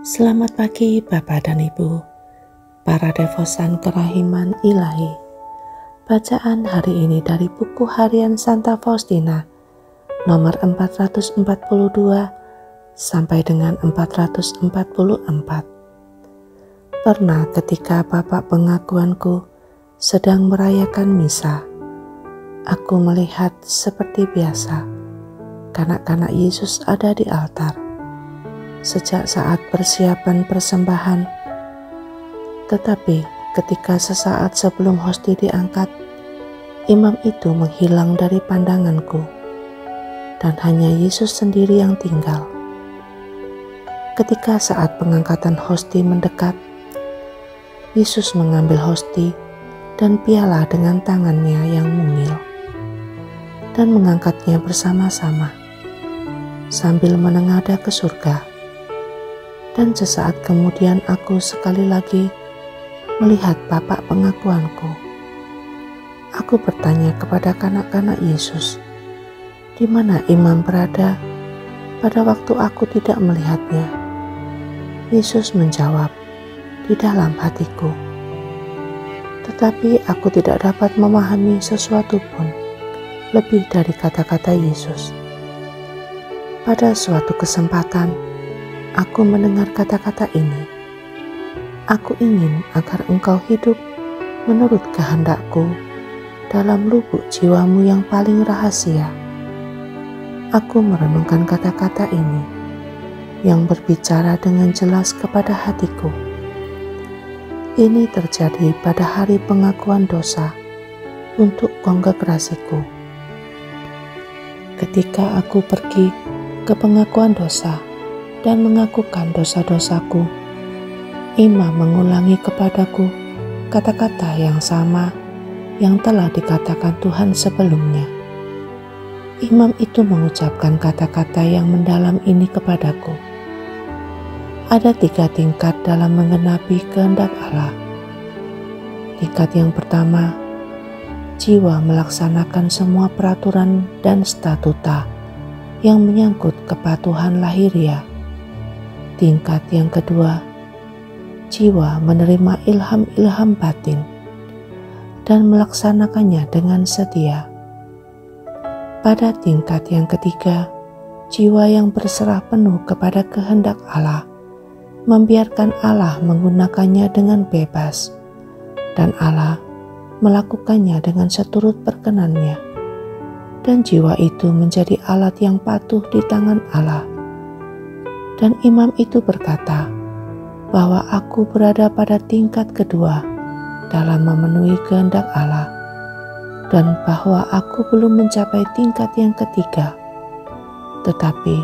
Selamat pagi Bapak dan Ibu, para devosan kerahiman ilahi. Bacaan hari ini dari buku harian Santa Faustina, nomor 442 sampai dengan 444. Pernah ketika Bapak pengakuanku sedang merayakan misa, aku melihat seperti biasa, kanak-kanak Yesus ada di altar. Sejak saat persiapan persembahan, tetapi ketika sesaat sebelum hosti diangkat, imam itu menghilang dari pandanganku, dan hanya Yesus sendiri yang tinggal. Ketika saat pengangkatan hosti mendekat, Yesus mengambil hosti dan piala dengan tangannya yang mungil, dan mengangkatnya bersama-sama, sambil menengadah ke surga. Dan sesaat kemudian aku sekali lagi melihat Bapak pengakuanku. Aku bertanya kepada kanak-kanak Yesus, di mana imam berada pada waktu aku tidak melihatnya. Yesus menjawab, di dalam hatiku. Tetapi aku tidak dapat memahami sesuatu pun lebih dari kata-kata Yesus. Pada suatu kesempatan, aku mendengar kata-kata ini, aku ingin agar engkau hidup menurut kehendakku dalam lubuk jiwamu yang paling rahasia. Aku merenungkan kata-kata ini yang berbicara dengan jelas kepada hatiku. Ini terjadi pada hari pengakuan dosa untuk kongregasiku. Ketika aku pergi ke pengakuan dosa dan mengakukan dosa-dosaku, imam mengulangi kepadaku kata-kata yang sama yang telah dikatakan Tuhan sebelumnya. Imam itu mengucapkan kata-kata yang mendalam ini kepadaku. Ada 3 tingkat dalam menggenapi kehendak Allah. Tingkat yang pertama, jiwa melaksanakan semua peraturan dan statuta yang menyangkut kepatuhan lahiriah. Tingkat yang kedua, jiwa menerima ilham-ilham batin dan melaksanakannya dengan setia. Pada tingkat yang ketiga, jiwa yang berserah penuh kepada kehendak Allah, membiarkan Allah menggunakannya dengan bebas, dan Allah melakukannya dengan seturut perkenannya, dan jiwa itu menjadi alat yang patuh di tangan Allah. Dan imam itu berkata bahwa aku berada pada tingkat kedua dalam memenuhi kehendak Allah, dan bahwa aku belum mencapai tingkat yang ketiga, tetapi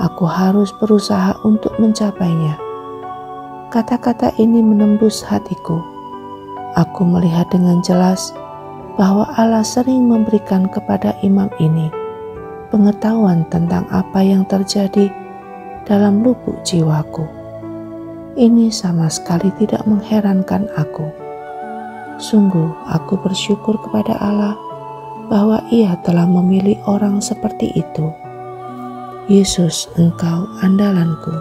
aku harus berusaha untuk mencapainya. Kata-kata ini menembus hatiku. Aku melihat dengan jelas bahwa Allah sering memberikan kepada imam ini pengetahuan tentang apa yang terjadi dalam lubuk jiwaku. Ini sama sekali tidak mengherankan aku. Sungguh aku bersyukur kepada Allah bahwa Ia telah memilih orang seperti itu. Yesus, Engkau andalanku.